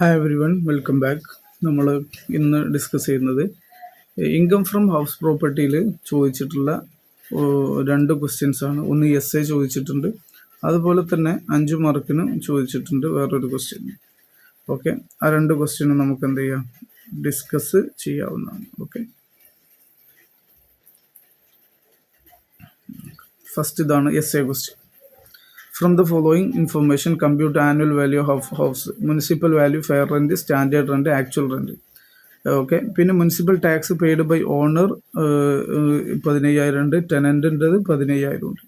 Hi every one, welcome back. നമ്മൾ ഇന്ന് discuss ചെയ്യുന്നത് ഇൻകം ഫ്രം ഹൗസ് പ്രോപ്പർട്ടിയിൽ ചോദിച്ചിട്ടുള്ള രണ്ട് ക്വസ്റ്റ്യൻസ് ആണ്. ഒന്ന് എസ് എ ചോദിച്ചിട്ടുണ്ട്, അതുപോലെ തന്നെ 5 മാർക്കിന് ചോദിച്ചിട്ടുണ്ട് വേറൊരു ക്വസ്റ്റ്യൻ. ഓക്കെ, ആ രണ്ട് ക്വസ്റ്റ്യനും നമുക്ക് എന്ത് ചെയ്യാം, ഡിസ്കസ് ചെയ്യാവുന്നതാണ്. ഓക്കെ, ഫസ്റ്റ് ഇതാണ് S A question. From the following information, compute annual value of house, municipal value, fair rent, standard rent, actual rent. Okay, പിന്നെ municipal tax paid by owner 15,000 ഉണ്ട്, ടെനൻറ്റിൻ്റെത് 15,000 ഉണ്ട്.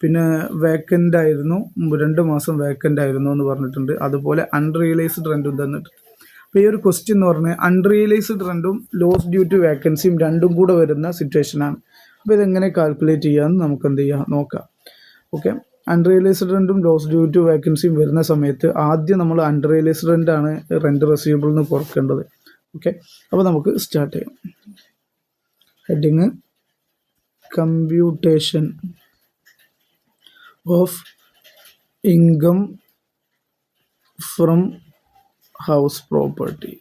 പിന്നെ വേക്കൻ്റ് ആയിരുന്നു, 2 മാസം വേക്കൻ്റ് ആയിരുന്നു എന്ന് പറഞ്ഞിട്ടുണ്ട്. അതുപോലെ അൺറിയലൈസ്ഡ് റെൻറ്റും തന്നിട്ടുണ്ട്. അപ്പോൾ ഈ ഒരു ക്വസ്റ്റ്യൻ എന്ന് പറഞ്ഞാൽ അൺറിയലൈസ്ഡ് റെൻറ്റും ലോസ് ഡ്യൂ ടു വേക്കൻസിയും രണ്ടും കൂടെ വരുന്ന സിറ്റുവേഷനാണ്. അപ്പോൾ ഇതെങ്ങനെ കാൽക്കുലേറ്റ് ചെയ്യാമെന്ന് നമുക്ക് എന്ത് ചെയ്യാം നോക്കാം. ഓക്കെ, അൺറിയലൈസ്ഡ് റെൻറ്റും ലോസ് ഡ്യൂ ടു വേക്കൻസിയും വരുന്ന സമയത്ത് ആദ്യം നമ്മൾ അൺറിയലൈസ്ഡ് റെൻ്റാണ് റെൻറ്റ് റെസീവബിൾ എന്ന് കുറക്കേണ്ടത്. ഓക്കെ, അപ്പോൾ നമുക്ക് സ്റ്റാർട്ട് ചെയ്യാം. Heading computation of income from house property.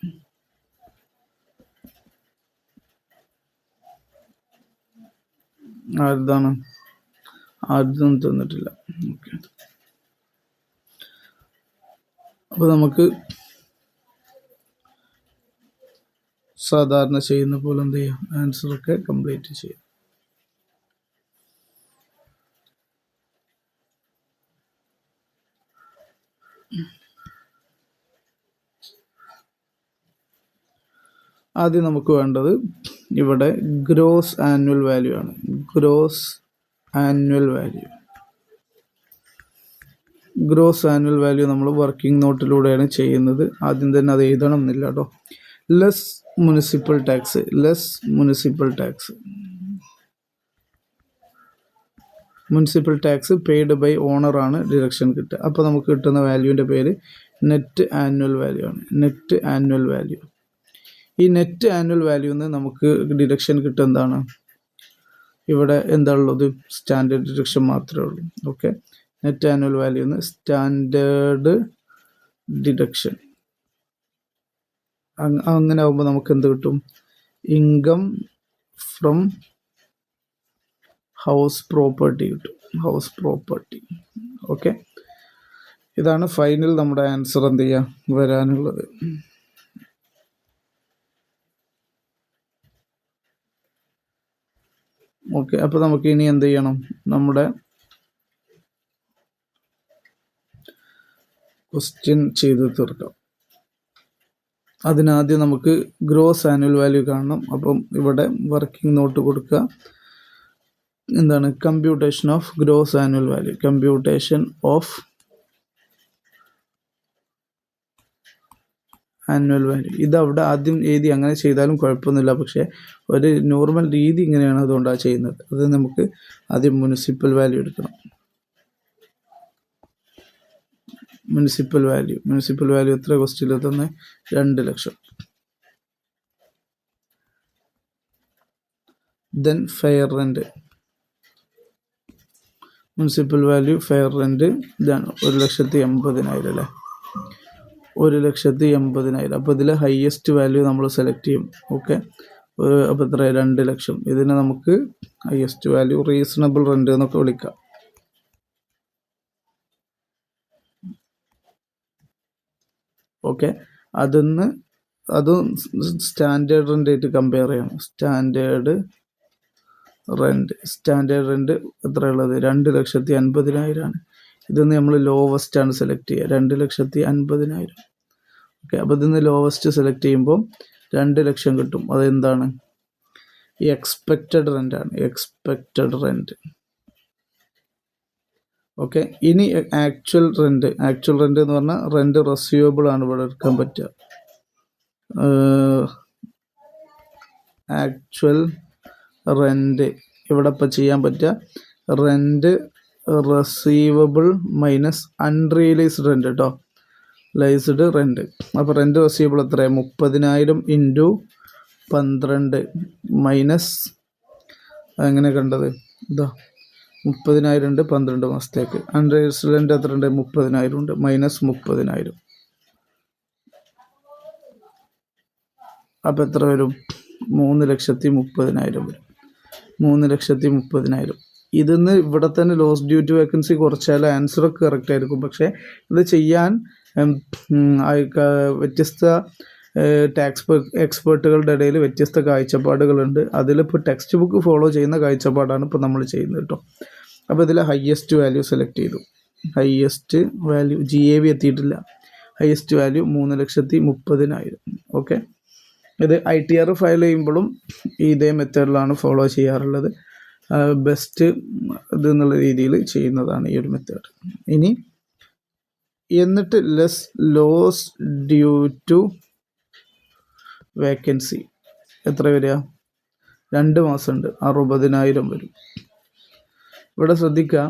ആരുതാണ് ആദ്യം തന്നിട്ടില്ല. ഓക്കെ, അപ്പോൾ നമുക്ക് സാധാരണ ചെയ്യുന്ന പോലെ എന്ത് ചെയ്യാം, ആൻസറൊക്കെ കംപ്ലീറ്റ് ചെയ്യാം. ആദ്യം നമുക്ക് വേണ്ടത് ഇവിടെ ഗ്രോസ് ആനുവൽ വാല്യൂ ആണ്. ഗ്രോസ് ആനുവൽ വാല്യൂ നമ്മൾ വർക്കിംഗ് നോട്ടിലൂടെയാണ് ചെയ്യുന്നത്. ആദ്യം തന്നെ അത് എഴുതണം എന്നില്ല കേട്ടോ. Less municipal tax paid by owner ആണ് ഡിഡക്ഷൻ കിട്ടുക. അപ്പോൾ നമുക്ക് കിട്ടുന്ന വാല്യൂവിൻ്റെ പേര് നെറ്റ് ആനുവൽ വാല്യൂ ആണ്. ഈ നെറ്റ് ആനുവൽ വാല്യൂന്ന് നമുക്ക് ഡിഡക്ഷൻ കിട്ടുക എന്താണ്, ഇവിടെ എന്താണുള്ളത്, സ്റ്റാൻഡേർഡ് ഡിഡക്ഷൻ മാത്രമേ ഉള്ളൂ. ഓക്കെ, നെറ്റ് ആനുവൽ വാല്യൂന്ന് സ്റ്റാൻഡേർഡ് ഡിഡക്ഷൻ. അങ്ങനെ ആകുമ്പോൾ നമുക്ക് എന്ത് കിട്ടും, ഇൻകം ഫ്രം ഹൗസ് പ്രോപ്പർട്ടി കിട്ടും. ഓക്കെ, ഇതാണ് ഫൈനൽ നമ്മുടെ ആൻസർ എന്ത് ചെയ്യാം വരാനുള്ളത്. ഓക്കെ, അപ്പോൾ നമുക്ക് ഇനി എന്ത് ചെയ്യണം, നമ്മുടെ ക്വസ്റ്റ്യൻ ചെയ്ത് തീർക്കാം. അതിനാദ്യം നമുക്ക് ഗ്രോസ് ആനുവൽ വാല്യൂ കാണണം. അപ്പം ഇവിടെ വർക്കിംഗ് നോട്ട് കൊടുക്കുക. എന്താണ് computation of gross annual value, ഇത് അവിടെ ആദ്യം എഴുതി അങ്ങനെ ചെയ്താലും കുഴപ്പമൊന്നുമില്ല. പക്ഷേ ഒരു നോർമൽ രീതി ഇങ്ങനെയാണ്, അതുകൊണ്ടാണ് ചെയ്യുന്നത്. അത് നമുക്ക് ആദ്യം മുനിസിപ്പൽ വാല്യൂ എടുക്കണം. മുനിസിപ്പൽ വാല്യൂ എത്ര ക്വസ്റ്റ്യനിൽ തന്നെ 2 ലക്ഷം. Then fair rent, municipal value fair rent ഇതാണ് 1,80,000 അല്ലേ, 1,80,000. അപ്പോൾ ഇതിൽ ഹയസ്റ്റ് വാല്യൂ നമ്മൾ സെലക്ട് ചെയ്യും. ഓക്കെ, അപ്പോൾ എത്ര 2 ലക്ഷം. ഇതിനെ നമുക്ക് ഹയസ്റ്റ് വാല്യൂ റീസണബിൾ റെൻറ്റ് എന്നൊക്കെ വിളിക്കാം. ഓക്കെ, അതും സ്റ്റാൻഡേർഡ് റെൻ്റ് ആയിട്ട് കമ്പയർ ചെയ്യണം. സ്റ്റാൻഡേർഡ് റെൻറ്റ് എത്രയുള്ളത്, 2,50,000 ആണ്. ഇതൊന്ന് നമ്മൾ ലോവസ്റ്റ് ആണ് സെലക്ട് ചെയ്യുക, 2,50,000. ഓക്കെ, അപ്പോൾ ഇതിന്ന് ലോവസ്റ്റ് സെലക്ട് ചെയ്യുമ്പോൾ 2 ലക്ഷം കിട്ടും. അതെന്താണ്, ഈ എക്സ്പെക്റ്റഡ് റെൻ്റ് ആണ്. ഓക്കെ, ഇനി ആക്ച്വൽ റെൻറ്റ് എന്ന് പറഞ്ഞാൽ റെൻറ്റ് റെസീവബിൾ ആണ് ഇവിടെ എടുക്കാൻ പറ്റുക. ആക്ച്വൽ റെൻറ്റ് ഇവിടെ ഇപ്പോൾ ചെയ്യാൻ പറ്റുക rent receivable minus unrealised rent കേട്ടോ, ലൈസ്ഡ് റെൻറ്റ്. അപ്പോൾ റെൻറ്റ് റെസീവബിൾ എത്രയാണ്, 30,000 ഇൻറ്റു 12 മൈനസ്, എങ്ങനെ കണ്ടത്, ഇതാ 30,000 ഉണ്ട് 12 മാസത്തേക്ക്. അൺറിയലൈസ്ഡ് റെൻറ്റ് എത്ര ഉണ്ട്, 30,000 ഉണ്ട്, മൈനസ് 30,000. അപ്പോൾ എത്ര വരും? 3,30,000 വരും. 3,30,000. ഇതിന്ന് ഇവിടെ തന്നെ ലോസ് ഡ്യൂ ടു വേക്കൻസി കുറച്ചാൽ ആൻസറൊക്കെ കറക്റ്റ് ആയിരിക്കും. പക്ഷേ ഇത് ചെയ്യാൻ വ്യത്യസ്ത ടാക്സ് എക്സ്പേർട്ടുകളുടെ ഇടയിൽ വ്യത്യസ്ത കാഴ്ചപ്പാടുകളുണ്ട്. അതിലിപ്പോൾ ടെക്സ്റ്റ് ബുക്ക് ഫോളോ ചെയ്യുന്ന കാഴ്ചപ്പാടാണ് ഇപ്പോൾ നമ്മൾ ചെയ്യുന്നത് കേട്ടോ. അപ്പോൾ ഇതിൽ ഹയസ്റ്റ് വാല്യൂ സെലക്ട് ചെയ്തു. ഹയസ്റ്റ് വാല്യൂ GAV എത്തിയിട്ടില്ല. Highest value 3,30,000. ഓക്കെ, ഇത് ITR ഫയൽ ചെയ്യുമ്പോഴും ഇതേ മെത്തേഡിലാണ് ഫോളോ ചെയ്യാറുള്ളത്. ബെസ്റ്റ് ഇത് എന്നുള്ള രീതിയിൽ ചെയ്യുന്നതാണ് ഈ ഒരു മെത്തേഡ്. ഇനി എന്നിട്ട് ലോസ് ഡ്യൂ ടു വേക്കൻസി എത്ര വരിക? 2 മാസമുണ്ട്, 60,000 വരും. ഇവിടെ ശ്രദ്ധിക്കുക,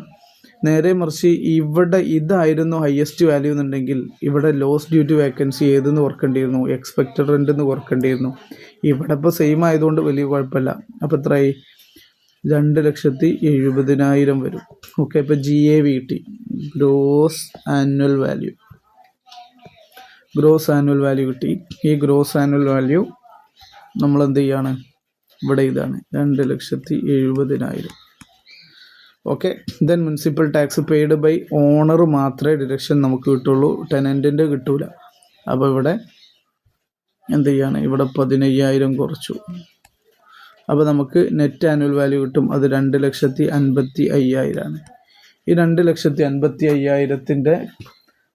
നേരെ മറിച്ച് ഇവിടെ ഇതായിരുന്നു ഹയസ്റ്റ് വാല്യൂ എന്നുണ്ടെങ്കിൽ ഇവിടെ ലോസ് ഡ്യൂ ടു വേക്കൻസി ഏതെന്ന് ഓർക്കേണ്ടിയിരുന്നു? എക്സ്പെക്റ്റഡ് റെൻ്റ് എന്ന് ഓർക്കേണ്ടിയിരുന്നു. ഇവിടെ ഇപ്പോൾ സെയിം ആയതുകൊണ്ട് വലിയ കുഴപ്പമില്ല. അപ്പോൾ എത്രയായി? 2,70,000 വരും. ഓക്കെ, ഇപ്പോൾ GAV കിട്ടി, gross annual value. Gross annual value കിട്ടി. ഈ ഗ്രോസ് ആനുവൽ വാല്യൂ നമ്മൾ എന്ത് ചെയ്യാണ്? ഇവിടെ ഇതാണ് 2,70,000. Okay, then municipal tax paid by owner മാത്രമേ ഡിഡക്ഷൻ നമുക്ക് കിട്ടുള്ളൂ, ടെനൻറ്റിൻ്റെ കിട്ടൂല. അപ്പോൾ ഇവിടെ എന്ത് ചെയ്യാണ്? ഇവിടെ 15,000 കുറച്ചു. അപ്പോൾ നമുക്ക് നെറ്റ് ആനുവൽ വാല്യൂ കിട്ടും. അത് 2,55,000 ആണ്. ഈ 2,55,000-ൻ്റെ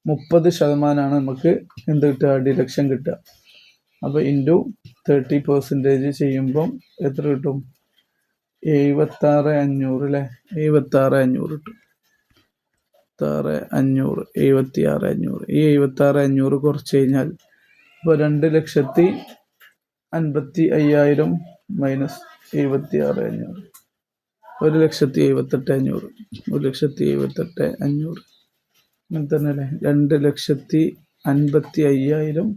30% നമുക്ക് എന്ത് കിട്ടുക? ഡിഡക്ഷൻ കിട്ടുക. അപ്പോൾ ഇൻറ്റു 30% ചെയ്യുമ്പം എത്ര കിട്ടും? 76,500 അല്ലേ? 76,500 കിട്ടും. 76,500 ഈ 76,500 കുറച്ച് കഴിഞ്ഞാൽ ഇപ്പോൾ 2,55,000 മൈനസ് 76,500 1,78,500 1,78,500 അങ്ങനെ തന്നെ അല്ലേ? 2,55,000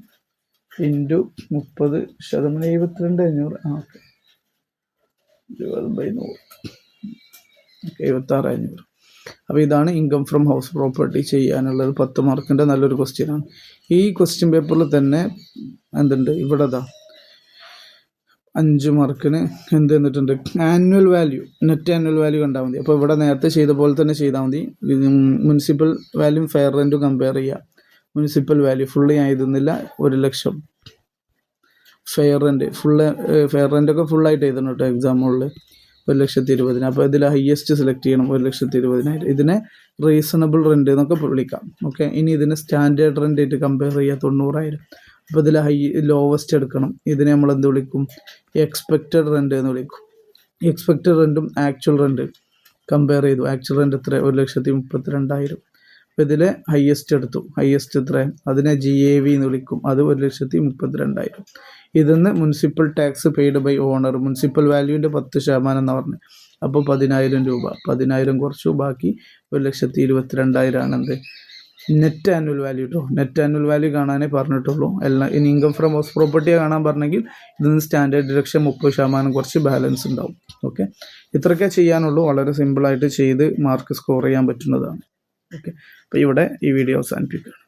ഇൻറ്റു 30%, 72,500. ഓക്കെ, 20/100, 76,500. അപ്പോൾ ഇതാണ് ഇൻകം ഫ്രം ഹൗസ് പ്രോപ്പർട്ടി ചെയ്യാനുള്ളത്. 10 മാർക്കിൻ്റെ നല്ലൊരു ക്വസ്റ്റ്യനാണ്. ഈ ക്വസ്റ്റ്യൻ പേപ്പറിൽ തന്നെ എന്തുണ്ട്? ഇവിടെ 5 മാർക്കിന് എന്ത് തന്നിട്ടുണ്ട്? Annual value, net annual value കണ്ടാൽ മതി. അപ്പോൾ ഇവിടെ നേരത്തെ ചെയ്ത പോലെ തന്നെ ചെയ്താൽ മതി. മുനിസിപ്പൽ വാല്യൂ ഫെയർ റെൻറ്റും കമ്പയർ ചെയ്യുക. മുനിസിപ്പൽ വാല്യൂ ഫുള്ള് ഞാൻ എഴുതുന്നില്ല, 1,00,000. ഫെയർ റെൻ്റൊക്കെ ഫുള്ളായിട്ട് എഴുതണം കേട്ടോ എക്സാമുകളിൽ. 1,20,000. അപ്പോൾ ഇതിൽ ഹയസ്റ്റ് സെലക്ട് ചെയ്യണം, 1,20,000. ഇതിനെ റീസണബിൾ റെൻറ്റ് എന്നൊക്കെ വിളിക്കാം. ഓക്കെ, ഇനി ഇതിനെ സ്റ്റാൻഡേർഡ് റെൻ്റ് ആയിട്ട് കമ്പയർ ചെയ്യുക, 90,000. അപ്പോൾ ഇതിൽ ലോവസ്റ്റ് എടുക്കണം. ഇതിനെ നമ്മൾ എന്ത് വിളിക്കും? എക്സ്പെക്റ്റഡ് റെൻ്റ് എന്ന് വിളിക്കും. എക്സ്പെക്റ്റഡ് റെൻറ്റും ആക്ച്വൽ റെൻറ്റ് കമ്പയർ ചെയ്തു. ആക്ച്വൽ റെൻറ്റ് എത്ര? 1,32,000. അപ്പോൾ ഇതിൽ ഹയസ്റ്റ് എടുത്തു. ഹയസ്റ്റ് എത്ര? അതിനെ GAV എന്ന് വിളിക്കും. അത് 1,32,000. ഇതിന്ന് municipal tax paid by owner, municipal വാല്യൂവിൻ്റെ 10% എന്നാണ് പറഞ്ഞത്. അപ്പോൾ 10,000 രൂപ. 10,000 കുറച്ചു, ബാക്കി 1,22,000 ആണ് എന്ത്? നെറ്റ് ആനുവൽ വാല്യൂ കേട്ടോ. നെറ്റ് ആനുവൽ വാല്യൂ കാണാനേ പറഞ്ഞിട്ടുള്ളൂ. എല്ലാം ഇനി ഇൻകം ഫ്രം ഹൗസ് പ്രോപ്പർട്ടിയാണ് കാണാൻ പറഞ്ഞെങ്കിൽ ഇതിന് സ്റ്റാൻഡേർഡ് ഡിഡക്ഷൻ 30% കുറച്ച് ബാലൻസ് ഉണ്ടാവും. ഓക്കെ, ഇത്രയൊക്കെ ചെയ്യാനുള്ളൂ. വളരെ സിമ്പിളായിട്ട് ചെയ്ത് മാർക്ക് സ്കോർ ചെയ്യാൻ പറ്റുന്നതാണ്. ഓക്കെ, അപ്പോൾ ഇവിടെ ഈ വീഡിയോ അവസാനിപ്പിക്കുകയാണ്.